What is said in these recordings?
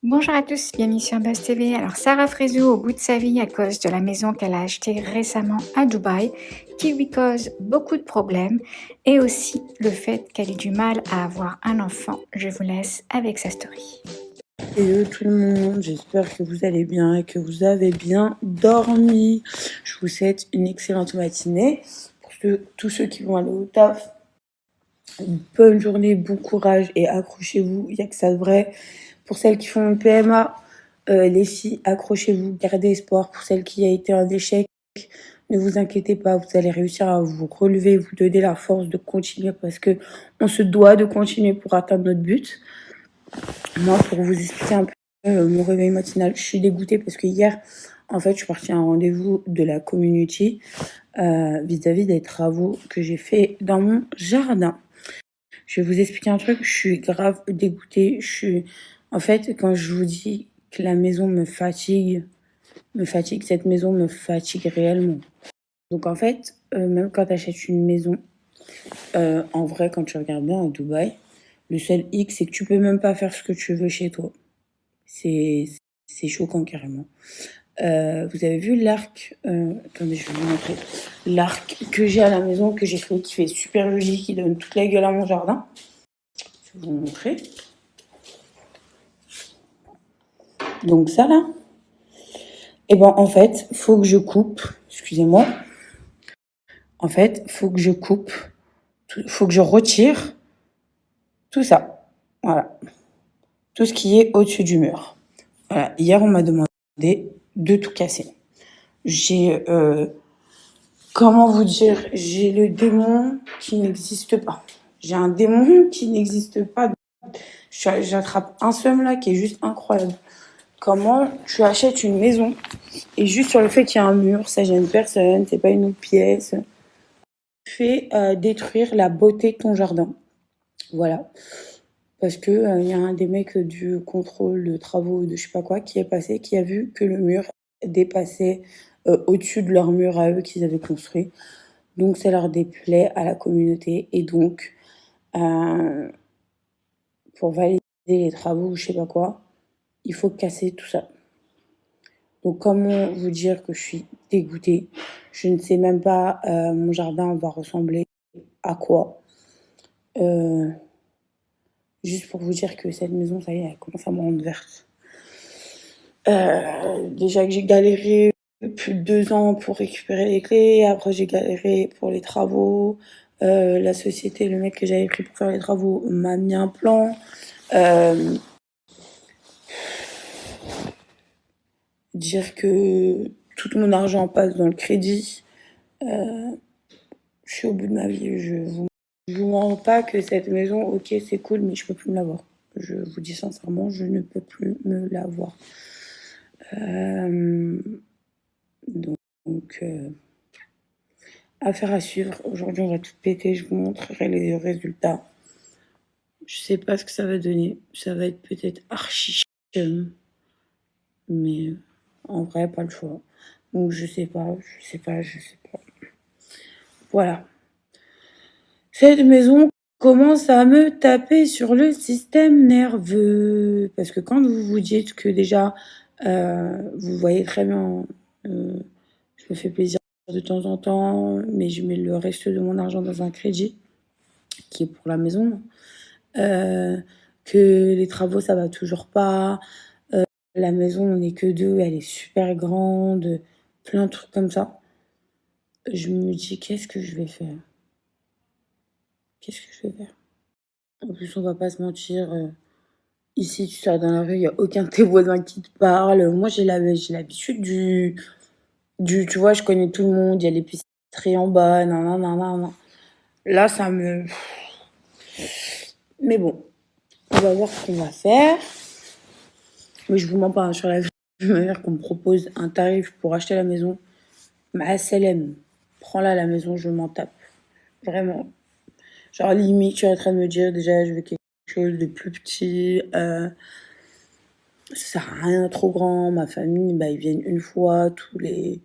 Bonjour à tous, bienvenue sur Buzz TV. Alors Sarah Frézou au bout de sa vie à cause de la maison qu'elle a achetée récemment à Dubaï, qui lui cause beaucoup de problèmes, et aussi le fait qu'elle ait du mal à avoir un enfant. Je vous laisse avec sa story. Hello tout le monde, j'espère que vous allez bien et que vous avez bien dormi. Je vous souhaite une excellente matinée. Pour tous ceux qui vont aller au taf, bonne journée, bon courage et accrochez-vous, il n'y a que ça de vrai. Pour celles qui font une PMA, les filles, accrochez-vous, gardez espoir. Pour celles qui a été un échec, ne vous inquiétez pas, vous allez réussir à vous relever, vous donner la force de continuer parce que on se doit de continuer pour atteindre notre but. Moi, pour vous expliquer un peu mon réveil matinal, je suis dégoûtée parce que hier, en fait, je suis partie à un rendez-vous de la community vis-à-vis des travaux que j'ai fait dans mon jardin. Je vais vous expliquer un truc, je suis grave dégoûtée. En fait, quand je vous dis que la maison cette maison me fatigue réellement. Donc en fait, même quand tu achètes une maison, en vrai, quand tu regardes bien à Dubaï, le seul hic, c'est que tu peux même pas faire ce que tu veux chez toi. C'est choquant carrément. Vous avez vu l'arc, attendez, je vais vous montrer. L'arc que j'ai à la maison, que j'ai fait, qui fait super joli, qui donne toute la gueule à mon jardin. Je vais vous montrer. Donc ça là, et ben en fait, faut que je coupe, excusez-moi, en fait, faut que je coupe, faut que je retire tout ça. Voilà. Tout ce qui est au-dessus du mur. Voilà. Hier, on m'a demandé de tout casser. J'ai comment vous dire, j'ai le démon qui n'existe pas. J'ai un démon qui n'existe pas. J'attrape un seum là qui est juste incroyable. Comment tu achètes une maison et juste sur le fait qu'il y a un mur, ça gêne personne, c'est pas une autre pièce, fait détruire la beauté de ton jardin. Voilà. Parce que y a un des mecs du contrôle de travaux de je sais pas quoi qui est passé, qui a vu que le mur dépassait au-dessus de leur mur à eux qu'ils avaient construit. Donc ça leur déplaît à la communauté et donc pour valider les travaux ou je sais pas quoi, il faut casser tout ça. Donc comment vous dire que je suis dégoûtée? Je ne sais même pas mon jardin va ressembler à quoi. Juste pour vous dire que cette maison, ça y est, elle commence à me rendre verte. Déjà que j'ai galéré plus de 2 ans pour récupérer les clés, après j'ai galéré pour les travaux. La société, le mec que j'avais pris pour faire les travaux m'a mis un plan. Dire que tout mon argent passe dans le crédit. Je suis au bout de ma vie. Je vous mens pas que cette maison, ok, c'est cool, mais je peux plus me l'avoir. Je vous dis sincèrement, je ne peux plus me l'avoir. Donc, affaire à suivre. Aujourd'hui, on va tout péter. Je vous montrerai les résultats. Je sais pas ce que ça va donner. Ça va être peut-être archi chum. Mais en vrai, pas le choix. Donc, je sais pas. Voilà. Cette maison commence à me taper sur le système nerveux. Parce que quand vous vous dites que déjà, vous voyez très bien, je me fais plaisir de temps en temps, mais je mets le reste de mon argent dans un crédit qui est pour la maison. Que les travaux, ça va toujours pas. La maison, on n'est que deux, elle est super grande. Plein de trucs comme ça. Je me dis, qu'est-ce que je vais faire? Qu'est-ce que je vais faire? En plus, on va pas se mentir. Ici, tu sors dans la rue, il n'y a aucun de tes voisins qui te parle. Moi, j'ai l'habitude tu vois, je connais tout le monde, il y a l'épicerie en bas, nan, nan, nan, nan, nan. Là, ça me... Mais bon, on va voir ce qu'on va faire. Mais je vous mens pas, hein, sur la manière qu'on me propose un tarif pour acheter la maison. Ma SLM, prends-la la maison, je m'en tape. Vraiment. Genre, limite, tu es en train de me dire, déjà, je veux quelque chose de plus petit. Ça sert à rien trop grand. Ma famille, bah, ils viennent une fois tous les...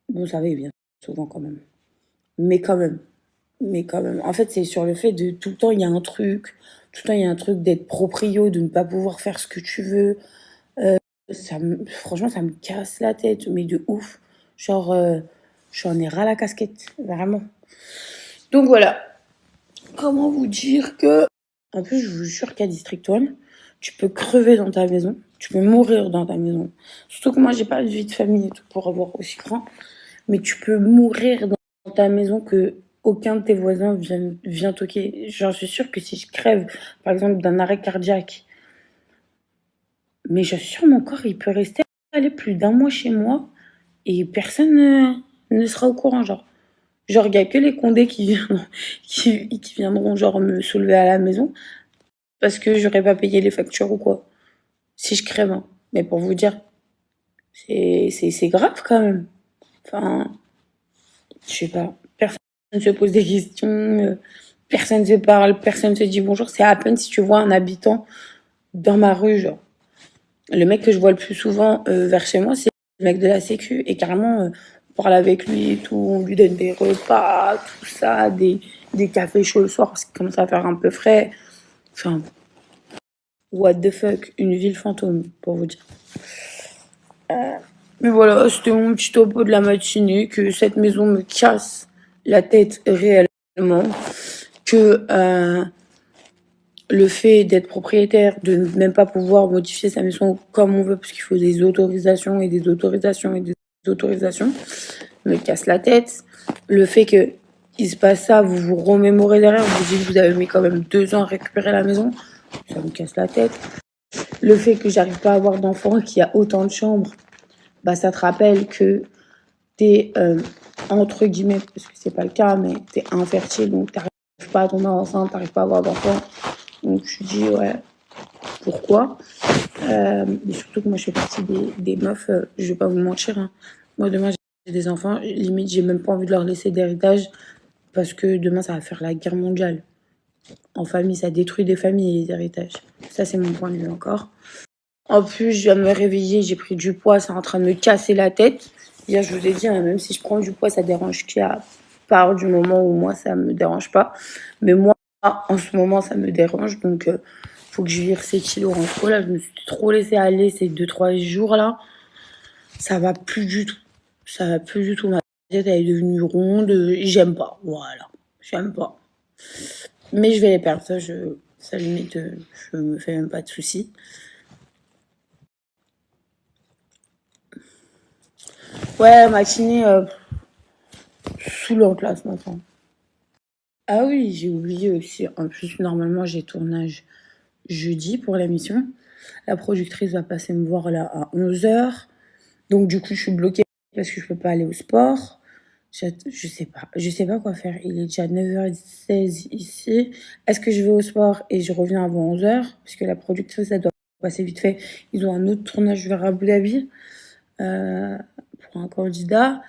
Bon, ça va, ils viennent souvent quand même. Mais quand même. En fait, c'est sur le fait de tout le temps, il y a un truc. Tout le temps, il y a un truc d'être proprio, de ne pas pouvoir faire ce que tu veux. Franchement, ça me casse la tête, mais de ouf. Genre, j'en ai ras la casquette, vraiment. Donc voilà. Comment vous dire que... En plus, je vous jure qu'à District One, tu peux crever dans ta maison. Tu peux mourir dans ta maison. Surtout que moi, j'ai pas de vie de famille et tout pour avoir aussi grand. Mais tu peux mourir dans ta maison que aucun de tes voisins vient toquer. J'en suis sûre que si je crève, par exemple, d'un arrêt cardiaque, mais j'assure, mon corps, il peut rester aller plus d'un mois chez moi et personne ne sera au courant, genre. Genre, il n'y a que les condés qui viendront, genre, me soulever à la maison parce que j'aurais pas payé les factures ou quoi. Si je crève, hein. Mais pour vous dire, c'est grave quand même. Enfin, je sais pas. Personne ne se pose des questions, personne ne se parle, personne ne se dit bonjour. C'est à peine si tu vois un habitant dans ma rue, genre. Le mec que je vois le plus souvent vers chez moi, c'est le mec de la sécu. Et carrément, on parle avec lui et tout, on lui donne des repas, tout ça, des cafés chauds le soir parce qu'il commence à faire un peu frais. Enfin, what the fuck, une ville fantôme, pour vous dire. Mais voilà, c'était mon petit topo de la matinée, que cette maison me casse la tête réellement, que le fait d'être propriétaire, de ne même pas pouvoir modifier sa maison comme on veut, parce qu'il faut des autorisations et des autorisations et des autorisations, me casse la tête. Le fait que il se passe ça, vous vous remémorez derrière, vous vous dites que vous avez mis quand même 2 ans à récupérer la maison, ça me casse la tête. Le fait que j'arrive pas à avoir d'enfants, qu'il y a autant de chambres, bah ça te rappelle que t'es entre guillemets, parce que c'est pas le cas, mais t'es infertile, donc t'arrives pas à tomber enceinte, t'arrives pas à avoir d'enfants. Donc tu dis ouais, pourquoi mais surtout que moi je fais partie des meufs, je vais pas vous mentir, hein. Moi demain j'ai des enfants, limite j'ai même pas envie de leur laisser d'héritage parce que demain ça va faire la guerre mondiale. En famille, ça détruit des familles et les héritages. Ça c'est mon point de vue encore. En plus, je viens de me réveiller, j'ai pris du poids, c'est en train de me casser la tête. Hier, je vous ai dit, hein, même si je prends du poids, ça dérange qui à part du moment où moi, ça me dérange pas. Mais moi, en ce moment, ça me dérange. Donc, faut que je vire ces kilos en trop. Là, je me suis trop laissé aller ces 2-3 jours-là. Ça va plus du tout. Ça va plus du tout. Ma tête, elle est devenue ronde. J'aime pas. Voilà. J'aime pas. Mais je vais les perdre. Ça limite, je me fais même pas de soucis. Ouais, matinée saoulante là ce matin. Ah oui, j'ai oublié aussi. En plus, normalement, j'ai tournage jeudi pour l'émission. La productrice va passer me voir là à 11h. Donc, du coup, je suis bloquée parce que je peux pas aller au sport. Je sais pas. Je sais pas quoi faire. Il est déjà 9h16 ici. Est-ce que je vais au sport et je reviens avant 11h? Parce que la productrice, elle doit passer vite fait. Ils ont un autre tournage vers Abu Dhabi pour un candidat.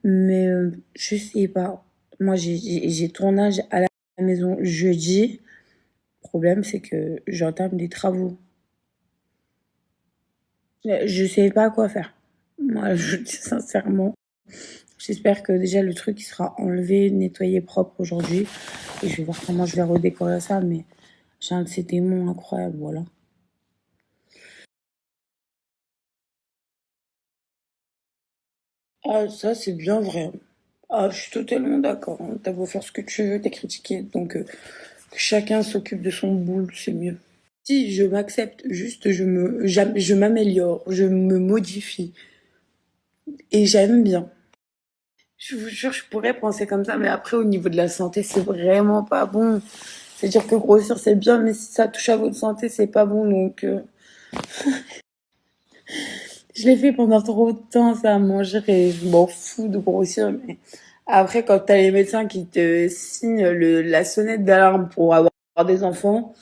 Mais je sais pas. Moi, j'ai tournage à la maison jeudi. Le problème, c'est que j'entame des travaux. Je sais pas quoi faire. Moi, je dis sincèrement. J'espère que déjà le truc il sera enlevé, nettoyé propre aujourd'hui. Et je vais voir comment je vais redécorer ça. Mais j'ai un de ces démons incroyables, voilà. Ah, ça, c'est bien vrai. Ah, je suis totalement d'accord, hein. T'as beau faire ce que tu veux, t'es critiqué. Donc, que chacun s'occupe de son boule, c'est mieux. Si je m'accepte, juste je m'améliore, je me modifie. Et j'aime bien. Je vous jure, je pourrais penser comme ça, mais après, au niveau de la santé, c'est vraiment pas bon. C'est-à-dire que grossir, c'est bien, mais si ça touche à votre santé, c'est pas bon. Donc, je l'ai fait pendant trop de temps, ça, à manger, et je m'en fous de grossir. Mais après, quand t'as les médecins qui te signent la sonnette d'alarme pour avoir des enfants,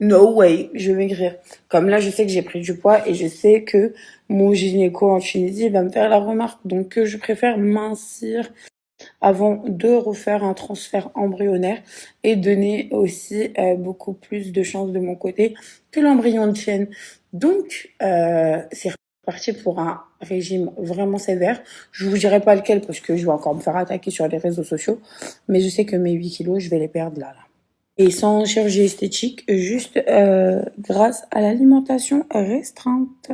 no way, je vais maigrir. Comme là, je sais que j'ai pris du poids et je sais que mon gynéco en Tunisie va me faire la remarque. Donc, je préfère mincir avant de refaire un transfert embryonnaire et donner aussi beaucoup plus de chances de mon côté que l'embryon tienne. Donc, c'est reparti pour un régime vraiment sévère. Je vous dirai pas lequel parce que je vais encore me faire attaquer sur les réseaux sociaux, mais je sais que mes 8 kilos, je vais les perdre là. Et sans chirurgie esthétique, juste grâce à l'alimentation restreinte.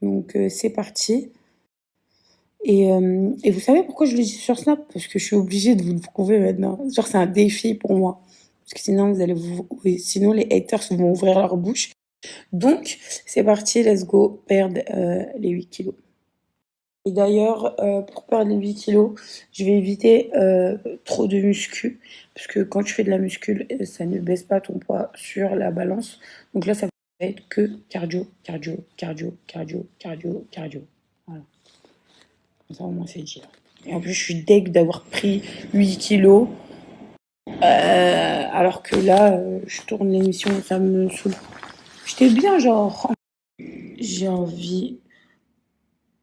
Donc c'est parti. Et vous savez pourquoi je le dis sur Snap? Parce que je suis obligée de vous le prouver maintenant. Genre, c'est un défi pour moi. Parce que sinon, oui, sinon les haters vont ouvrir leur bouche. Donc, c'est parti, let's go, perdre les 8 kilos. Et d'ailleurs, pour perdre les 8 kilos, je vais éviter trop de muscu. Parce que quand tu fais de la muscu, ça ne baisse pas ton poids sur la balance. Donc là, ça va être que cardio, cardio, cardio, cardio, cardio, cardio. Voilà. Comme ça, au moins, c'est dit. Et en plus, je suis deg d'avoir pris 8 kilos. Alors que là, je tourne l'émission, ça me saoule. J'étais bien, genre. J'ai envie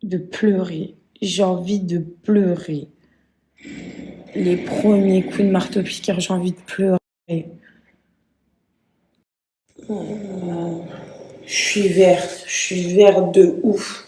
de pleurer. J'ai envie de pleurer. Les premiers coups de marteau-piqueur, j'ai envie de pleurer. Je suis verte de ouf.